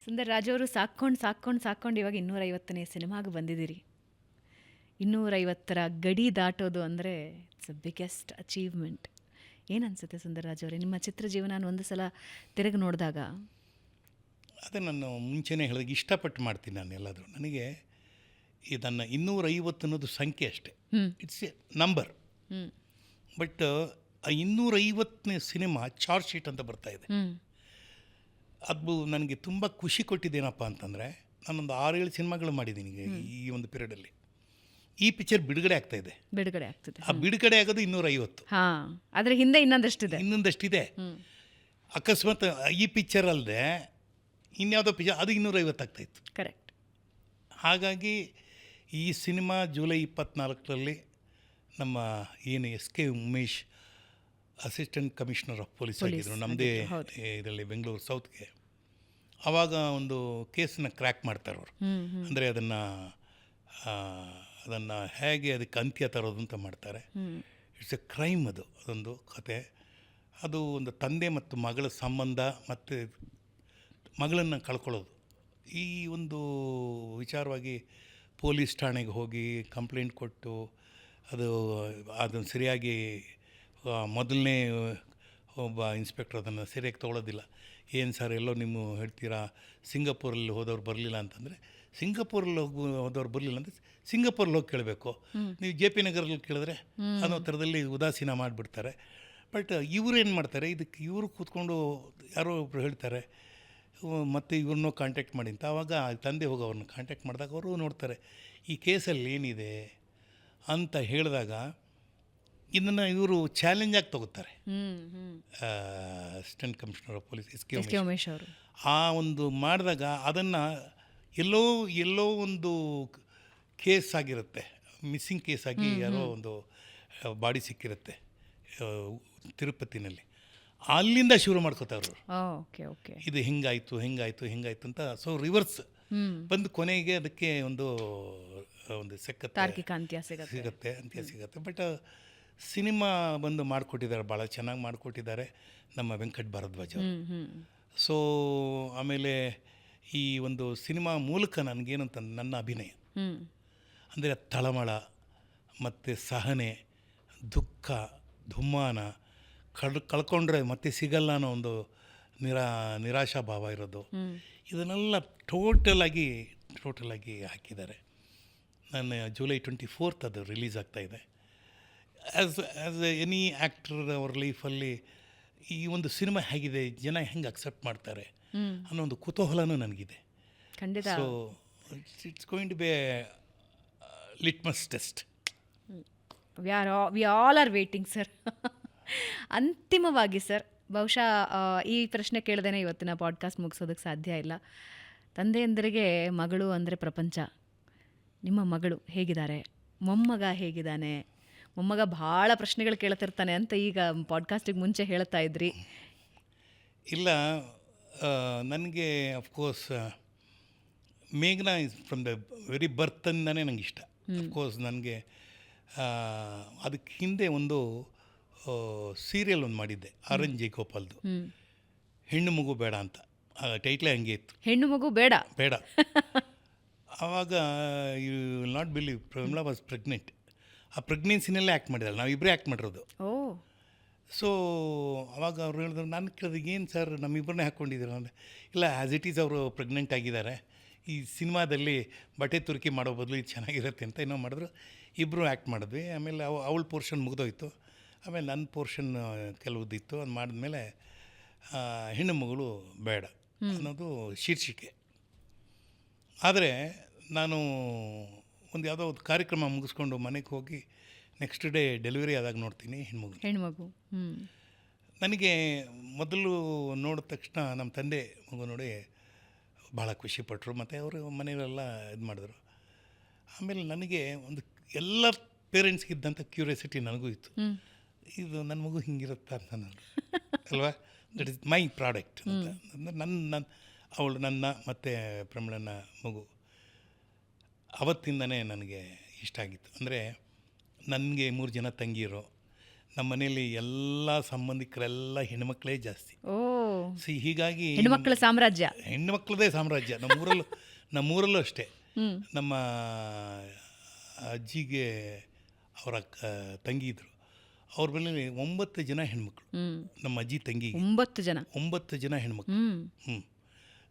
ಸುಂದರ್ ರಾಜ್ ಅವರು ಸಾಕ್ಕೊಂಡು ಇವಾಗ 250ನೇ ಸಿನಿಮಾಗೆ ಬಂದಿದ್ದೀರಿ. 250ರ ಗಡಿ ದಾಟೋದು ಅಂದರೆ ಇಟ್ಸ್ ಅ ಬಿಗ್ಗೆಸ್ಟ್ ಅಚೀವ್ಮೆಂಟ್. ಏನನ್ಸುತ್ತೆ ಸುಂದರ್ ರಾಜ್ ಅವರೇ, ನಿಮ್ಮ ಚಿತ್ರ ಜೀವನ ಒಂದು ಸಲ ತಿರುಗಿ ನೋಡಿದಾಗ? ಅದೇ ನಾನು ಮುಂಚೆನೇ ಹೇಳಿದಾಗ ಇಷ್ಟಪಟ್ಟು ಮಾಡ್ತೀನಿ ನಾನು ಎಲ್ಲಾದರೂ. ನನಗೆ ಇದನ್ನು 250 ಅನ್ನೋದು ಸಂಖ್ಯೆ ಅಷ್ಟೇ, ಇಟ್ಸ್ ಎ ನಂಬರ್. ಬಟ್ ಆ 250ನೇ ಸಿನಿಮಾ ಚಾರ್ಜ್ ಶೀಟ್ ಅಂತ ಬರ್ತಾ ಇದೆ. ಅದು ನನಗೆ ತುಂಬ ಖುಷಿ ಕೊಟ್ಟಿದ್ದೇನಪ್ಪ ಅಂತಂದರೆ, ನಾನೊಂದು 6-7 ಸಿನಿಮಾಗಳು ಮಾಡಿದ್ದೀನಿ ಈ ಒಂದು ಪೀರಿಯಡಲ್ಲಿ. ಈ ಪಿಕ್ಚರ್ ಬಿಡುಗಡೆ ಆಗ್ತಾಯಿದೆ. ಆ ಬಿಡುಗಡೆ ಆಗೋದು 250. ಅದರ ಹಿಂದೆ ಇನ್ನೊಂದಷ್ಟಿದೆ. ಅಕಸ್ಮಾತ್ ಈ ಪಿಕ್ಚರ್ ಅಲ್ಲದೆ ಇನ್ಯಾವುದೋ ಪಿಕ್ಚರ್ ಅದು 250 ಆಗ್ತಾಯಿತ್ತು. ಕರೆಕ್ಟ್. ಹಾಗಾಗಿ ಈ ಸಿನಿಮಾ ಜುಲೈ 24ರಲ್ಲಿ ನಮ್ಮ ಏನು SK Umesh assistant commissioner of police ಆಗಿದ್ದರು ನಮ್ಮದೇ ಇದರಲ್ಲಿ ಬೆಂಗಳೂರು ಸೌತ್ಗೆ. ಆವಾಗ ಒಂದು ಕೇಸನ್ನು ಕ್ರ್ಯಾಕ್ ಮಾಡ್ತಾರೆ ಅವರು. ಅಂದರೆ ಅದನ್ನು ಹೇಗೆ ಅದಕ್ಕೆ ಅಂತ್ಯ ತರೋದು ಅಂತ ಮಾಡ್ತಾರೆ. It's A crime. ಅದೊಂದು ಕತೆ. ಅದು ಒಂದು ತಂದೆ ಮತ್ತು ಮಗಳ ಸಂಬಂಧ ಮತ್ತು ಮಗಳನ್ನು ಕಳ್ಕೊಳ್ಳೋದು. ಈ ಒಂದು ವಿಚಾರವಾಗಿ ಪೊಲೀಸ್ ಠಾಣೆಗೆ ಹೋಗಿ ಕಂಪ್ಲೇಂಟ್ ಕೊಟ್ಟು ಅದನ್ನು ಸರಿಯಾಗಿ ಮೊದಲನೇ ಒಬ್ಬ ಇನ್ಸ್ಪೆಕ್ಟರ್ ಅದನ್ನು ಸರಿಯಾಗಿ ತೊಗೊಳೋದಿಲ್ಲ. ಏನು ಸರ್ ಎಲ್ಲೋ ನಿಮ್ಮ ಹೇಳ್ತೀರಾ ಸಿಂಗಾಪುರಲ್ಲಿ ಹೋದವ್ರು ಬರಲಿಲ್ಲ ಅಂತಂದರೆ, ಸಿಂಗಾಪುರಲ್ಲಿ ಹೋದವ್ರು ಬರಲಿಲ್ಲ ಅಂದರೆ ಸಿಂಗಾಪುರಲ್ಲಿ ಹೋಗಿ ಕೇಳಬೇಕು. ನೀವು JP ನಗರಲ್ಲಿ ಕೇಳಿದ್ರೆ ಅನ್ನೋ ಥರದಲ್ಲಿ ಉದಾಸೀನ ಮಾಡಿಬಿಡ್ತಾರೆ. ಬಟ್ ಇವರು ಏನು ಮಾಡ್ತಾರೆ, ಇದಕ್ಕೆ ಇವರು ಕೂತ್ಕೊಂಡು ಯಾರೋ ಒಬ್ಬರು ಹೇಳ್ತಾರೆ ಮತ್ತು ಇವ್ರನ್ನೂ ಕಾಂಟ್ಯಾಕ್ಟ್ ಮಾಡಿ ಅಂತ. ಆವಾಗ ತಂದೆ ಹೋಗಿ ಅವ್ರನ್ನ ಕಾಂಟ್ಯಾಕ್ಟ್ ಮಾಡಿದಾಗ ಅವರು ನೋಡ್ತಾರೆ ಈ ಕೇಸಲ್ಲಿ ಏನಿದೆ ಅಂತ ಹೇಳಿದಾಗ ಇದನ್ನು ಇವರು ಚಾಲೆಂಜ್ ಆಗಿ ತಗೋತಾರೆ. Assistant commissioner of police SK Umesh ಅವರು ಆ ಒಂದು ಮಾಡಿದಾಗ ಅದನ್ನು ಎಲ್ಲೋ ಒಂದು ಕೇಸ್ ಆಗಿರುತ್ತೆ, ಮಿಸ್ಸಿಂಗ್ ಕೇಸ್ ಆಗಿ ಯಾರೋ ಒಂದು ಬಾಡಿ ಸಿಕ್ಕಿರುತ್ತೆ ತಿರುಪತಿನಲ್ಲಿ. ಅಲ್ಲಿಂದ ಶುರು ಮಾಡ್ಕೋತಾರೆ ಅವರು. ಇದು ಹಿಂಗಾಯಿತು ಅಂತ. ಸೊ ರಿವರ್ಸ್ ಬಂದು ಕೊನೆಗೆ ಅದಕ್ಕೆ ಒಂದು ಅಂತ್ಯ ಸಿಗುತ್ತೆ. ಬಟ್ ಸಿನಿಮಾ ಬಂದು ಮಾಡಿಕೊಟ್ಟಿದ್ದಾರೆ, ಭಾಳ ಚೆನ್ನಾಗಿ ಮಾಡಿಕೊಟ್ಟಿದ್ದಾರೆ ನಮ್ಮ ವೆಂಕಟ್ ಭಾರದ್ವಾಜ್ ಅವರು. ಸೊ ಆಮೇಲೆ ಈ ಒಂದು ಸಿನಿಮಾ ಮೂಲಕ ನನಗೇನಂತ ನನ್ನ ಅಭಿನಯ ಅಂದರೆ ತಳಮಳ ಮತ್ತು ಸಹನೆ, ದುಃಖ, ದುಮ್ಮಾನ, ಕಳ್ಕೊಂಡ್ರೆ ಮತ್ತೆ ಸಿಗಲ್ಲ ಅನ್ನೋ ಒಂದು ನಿರಾಶಾಭಾವ ಇರೋದು, ಇದನ್ನೆಲ್ಲ ಟೋಟಲಾಗಿ ಹಾಕಿದ್ದಾರೆ. ನಾನು ಜುಲೈ 24 ಅದು ರಿಲೀಸ್ ಆಗ್ತಾಯಿದೆ. ಆ್ಯಸ್ ಎನಿ ಆ್ಯಕ್ಟರ್ ಅವ್ರ ಲೈಫಲ್ಲಿ ಈ ಒಂದು ಸಿನಿಮಾ ಹೇಗಿದೆ, ಜನ ಹೆಂಗೆ ಅಕ್ಸೆಪ್ಟ್ ಮಾಡ್ತಾರೆ ಅನ್ನೋ ಒಂದು ಕುತೂಹಲನೂ ನನಗಿದೆ. So it's going to be a litmus test. We all are waiting sir. ಅಂತಿಮವಾಗಿ ಸರ್, ಬಹುಶಃ ಈ ಪ್ರಶ್ನೆ ಕೇಳ್ದೇನೆ ಇವತ್ತಿನ ಪಾಡ್ಕಾಸ್ಟ್ ಮುಗಿಸೋದಕ್ಕೆ ಸಾಧ್ಯ ಇಲ್ಲ. ತಂದೆಯಂದರಿಗೆ ಮಗಳು ಅಂದರೆ ಪ್ರಪಂಚ. ನಿಮ್ಮ ಮಗಳು ಹೇಗಿದ್ದಾರೆ? ಮೊಮ್ಮಗ ಹೇಗಿದ್ದಾನೆ? ಮೊಮ್ಮಗ ಭಾಳ ಪ್ರಶ್ನೆಗಳು ಕೇಳ್ತಿರ್ತಾನೆ ಅಂತ ಈಗ ಪಾಡ್ಕಾಸ್ಟಿಗೆ ಮುಂಚೆ ಹೇಳ್ತಾ ಇದ್ರಿ. ಇಲ್ಲ, ನನಗೆ ಅಫ್ಕೋರ್ಸ್ ಮೇಘನಾ ಇಸ್ ಫ್ರಮ್ ದ ವೆರಿ ಬರ್ತಿಂದನೇ ನನಗೆ ಇಷ್ಟ. ಅಫ್ಕೋರ್ಸ್ ನನಗೆ ಅದಕ್ಕೆ ಹಿಂದೆ ಒಂದು ಸೀರಿಯಲ್ ಒಂದು ಮಾಡಿದ್ದೆ RN ಜಯಗೋಪಾಲ್ದು, ಹೆಣ್ಣು ಮಗು ಬೇಡ ಅಂತ. ಟೈಟ್ಲೇ ಹಂಗೆ ಇತ್ತು, ಹೆಣ್ಣು ಮಗು ಬೇಡ. ಆವಾಗ you will not believe, Pramila was pregnant. ಆ ಪ್ರೆಗ್ನೆನ್ಸಿನಲ್ಲೇ ಆ್ಯಕ್ಟ್ ಮಾಡಿದ್ದಾರೆ, ನಾವಿಬ್ಬರೇ ಆ್ಯಕ್ಟ್ ಮಾಡಿರೋದು. ಸೊ ಅವಾಗ ಅವ್ರು ಹೇಳಿದ್ರು, ನಾನು ಕೇಳಿದ್ರೆ ಏನು ಸರ್ ನಮ್ಮಿಬ್ಬರನ್ನೇ ಹಾಕ್ಕೊಂಡಿದ್ದೀರ ಅಂದರೆ, ಇಲ್ಲ ಆ್ಯಸ್ ಇಟ್ ಈಸ್ ಅವರು ಪ್ರೆಗ್ನೆಂಟ್ ಆಗಿದ್ದಾರೆ, ಈ ಸಿನಿಮಾದಲ್ಲಿ ಬಟ್ಟೆ ತುರ್ಕಿ ಮಾಡೋ ಬದಲು ಇದು ಚೆನ್ನಾಗಿರುತ್ತೆ ಅಂತ ಏನೋ ಮಾಡಿದ್ರು. ಇಬ್ಬರು ಆ್ಯಕ್ಟ್ ಮಾಡಿದ್ವಿ. ಆಮೇಲೆ ಅವಳ ಪೋರ್ಷನ್ ಮುಗಿದೋಯ್ತು. ಆಮೇಲೆ ನನ್ನ ಪೋರ್ಷನ್ ಕೆಲವುದಿತ್ತು. ಅದು ಮಾಡಿದ್ಮೇಲೆ ಹೆಣ್ಣು ಮಗಳು ಬೇಡ ಅನ್ನೋದು ಶೀರ್ಷಿಕೆ. ಆದರೆ ನಾನು ಒಂದು ಯಾವುದೋ ಒಂದು ಕಾರ್ಯಕ್ರಮ ಮುಗಿಸ್ಕೊಂಡು ಮನೆಗೆ ಹೋಗಿ ನೆಕ್ಸ್ಟ್ ಡೇ ಡೆಲಿವರಿ ಆದಾಗ ನೋಡ್ತೀನಿ ಹೆಣ್ಮಗು. ನನಗೆ ಮೊದಲು ನೋಡಿದ ತಕ್ಷಣ ನಮ್ಮ ತಂದೆ ಮಗು ನೋಡಿ ಭಾಳ ಖುಷಿಪಟ್ಟರು, ಮತ್ತು ಅವರು ಮನೆಯಲ್ಲೆಲ್ಲ ಇದು ಮಾಡಿದ್ರು. ಆಮೇಲೆ ನನಗೆ ಒಂದು ಎಲ್ಲ ಪೇರೆಂಟ್ಸ್ಗಿದ್ದಂಥ ಕ್ಯೂರಿಯಾಸಿಟಿ ನನಗೂ ಇತ್ತು, ಇದು ನನ್ನ ಮಗು ಹಿಂಗಿರುತ್ತಾ ಅಂತ ನಾನು ಅಲ್ವಾ, ದಟ್ ಇಸ್ ಮೈ ಪ್ರಾಡಕ್ಟ್ ಅಂತ. ಅವಳು ನನ್ನ ಮತ್ತು ಪ್ರಮಿಳನ ಮಗು ಅವತ್ತಿಂದನೇ ನನಗೆ ಇಷ್ಟ ಆಗಿತ್ತು. ಅಂದರೆ ನನಗೆ 3 ಜನ ತಂಗಿಯರು, ನಮ್ಮ ಮನೇಲಿ ಎಲ್ಲ ಸಂಬಂಧಿಕರೆಲ್ಲ ಹೆಣ್ಮಕ್ಳೇ ಜಾಸ್ತಿ. ಓ, ಹೀಗಾಗಿ ಹೆಣ್ಮಕ್ಳ ಸಾಮ್ರಾಜ್ಯ. ಹೆಣ್ಮಕ್ಳದೇ ಸಾಮ್ರಾಜ್ಯ. ನಮ್ಮೂರಲ್ಲೂ ಅಷ್ಟೇ. ನಮ್ಮ ಅಜ್ಜಿಗೆ ಅವರ ತಂಗಿ ಇದ್ದರು. ಅವ್ರ ಮೇಲೆ 9 ಜನ ಹೆಣ್ಮಕ್ಳು. ನಮ್ಮ ಅಜ್ಜಿ ತಂಗಿಗೆ 9 ಜನ ಹೆಣ್ಮಕ್ಳು.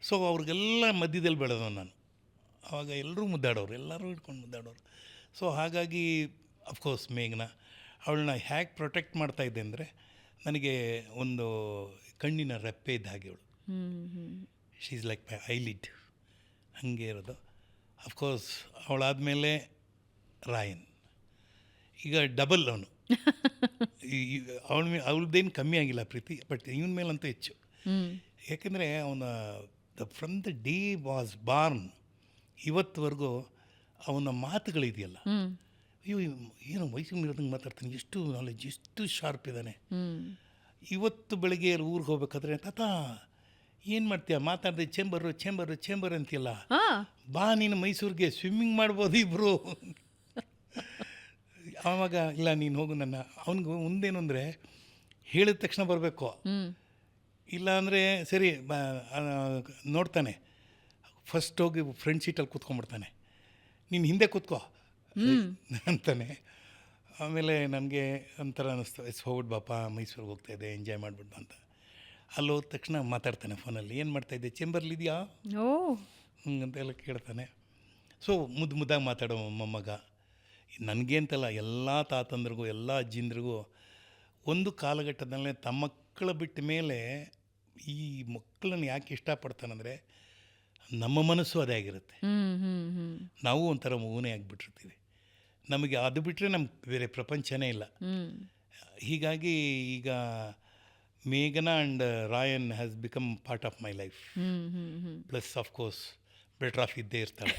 ಸೊ ಅವ್ರಿಗೆಲ್ಲ ಮಧ್ಯದಲ್ಲಿ ಬೆಳೆದವ ನಾನು. ಆವಾಗ ಎಲ್ಲರೂ ಮುದ್ದಾಡೋರು, ಎಲ್ಲರೂ ಹಿಡ್ಕೊಂಡು ಮುದ್ದಾಡೋರು. ಸೊ ಹಾಗಾಗಿ ಅಫ್ಕೋರ್ಸ್ ಮೇಘನ ಅವಳನ್ನ ಹೇಗೆ ಪ್ರೊಟೆಕ್ಟ್ ಮಾಡ್ತಾಯಿದ್ದೆ ಅಂದರೆ, ನನಗೆ ಒಂದು ಕಣ್ಣಿನ ರೆಪ್ಪೆ ಇದ್ದ ಹಾಗೆ ಅವಳು. She is like my eyelid, ಹಾಗೆ ಇರೋದು. ಅಫ್ಕೋರ್ಸ್ ಅವಳಾದಮೇಲೆ ರಾಯನ್, ಈಗ ಡಬಲ್ ಅವನು. ಅವಳದ್ದೇನು ಕಮ್ಮಿ ಆಗಿಲ್ಲ ಪ್ರೀತಿ, ಬಟ್ ಇವನ ಮೇಲಂತೂ ಹೆಚ್ಚು. ಯಾಕೆಂದರೆ ಅವನ from the day was born ಇವತ್ತುವರೆಗೂ ಅವನ ಮಾತುಗಳಿದೆಯಲ್ಲ, ಅಯ್ಯೋ ಏನು ವಯಸ್ಸು ಮೀರೋದಂಗೆ ಮಾತಾಡ್ತಾನೆ, ಎಷ್ಟು ನಾಲೆಜ್, ಎಷ್ಟು ಶಾರ್ಪ್ ಇದ್ದಾನೆ. ಇವತ್ತು ಬೆಳಗ್ಗೆ ಊರಿಗೆ ಹೋಗ್ಬೇಕಾದ್ರೆ, ತಾತ ಏನು ಮಾಡ್ತೀಯ, ಮಾತಾಡಿದೆ ಚೇಂಬರು ಅಂತೀಯಲ್ಲ, ಬಾ ನೀನು ಮೈಸೂರಿಗೆ ಸ್ವಿಮ್ಮಿಂಗ್ ಮಾಡ್ಬೋದು ಇಬ್ಬರು. ಆವಾಗ ಇಲ್ಲ ನೀನು ಹೋಗು, ಅವನಿಗೆ ಮುಂದೇನು ಅಂದರೆ ಹೇಳಿದ ತಕ್ಷಣ ಬರಬೇಕು, ಇಲ್ಲ ಅಂದರೆ ಸರಿ ನೋಡ್ತಾನೆ, ಫಸ್ಟ್ ಹೋಗಿ ಫ್ರಂಟ್ ಸೀಟಲ್ಲಿ ಕೂತ್ಕೊಂಡ್ಬಿಡ್ತಾನೆ, ನೀನು ಹಿಂದೆ ಕೂತ್ಕೋ ಅಂತಾನೆ. ಆಮೇಲೆ ನನಗೆ ಒಂಥರ ಅನ್ನಿಸ್ತು, ಹೋಗ್ಬಿಟ್ಟು ಬಾಪ ಮೈಸೂರಿಗೆ ಹೋಗ್ತಾಯಿದ್ದೆ, ಎಂಜಾಯ್ ಮಾಡಿಬಿಟ್ಟು ಅಂತ. ಅಲ್ಲಿ ಹೋದ ತಕ್ಷಣ ಮಾತಾಡ್ತಾನೆ ಫೋನಲ್ಲಿ, ಏನು ಮಾಡ್ತಾಯಿದ್ದೆ, ಚೇಂಬರ್ಲಿದೆಯಾ ಅಂತೆಲ್ಲ ಕೇಳ್ತಾನೆ. ಸೊ ಮುದ್ದಾಗಿ ಮಾತಾಡೋ ಮೊಮ್ಮಗ. ನನಗೆ ಅಂತಲ್ಲ, ಎಲ್ಲ ತಾತಂದ್ರಿಗೂ ಎಲ್ಲ ಅಜ್ಜಿಂದ್ರಿಗೂ ಒಂದು ಕಾಲಘಟ್ಟದಲ್ಲೇ ತಮ್ಮ ಮಕ್ಕಳ ಬಿಟ್ಟ ಮೇಲೆ ಈ ಮಕ್ಕಳನ್ನು ಯಾಕೆ ಇಷ್ಟಪಡ್ತಾನಂದರೆ, ನಮ್ಮ ಮನಸ್ಸು ಅದೇ ಆಗಿರುತ್ತೆ. ನಾವು ಒಂಥರ ಮಗುನೇ ಆಗಿಬಿಟ್ಟಿರ್ತೀವಿ. ನಮಗೆ ಅದು ಬಿಟ್ಟರೆ ನಮ್ಗೆ ಬೇರೆ ಪ್ರಪಂಚನೇ ಇಲ್ಲ. ಹೀಗಾಗಿ ಈಗ ಮೇಘನಾ and Rayan has become part of my life. Plus of course better of ಇದ್ದೇ ಇರ್ತಾಳೆ.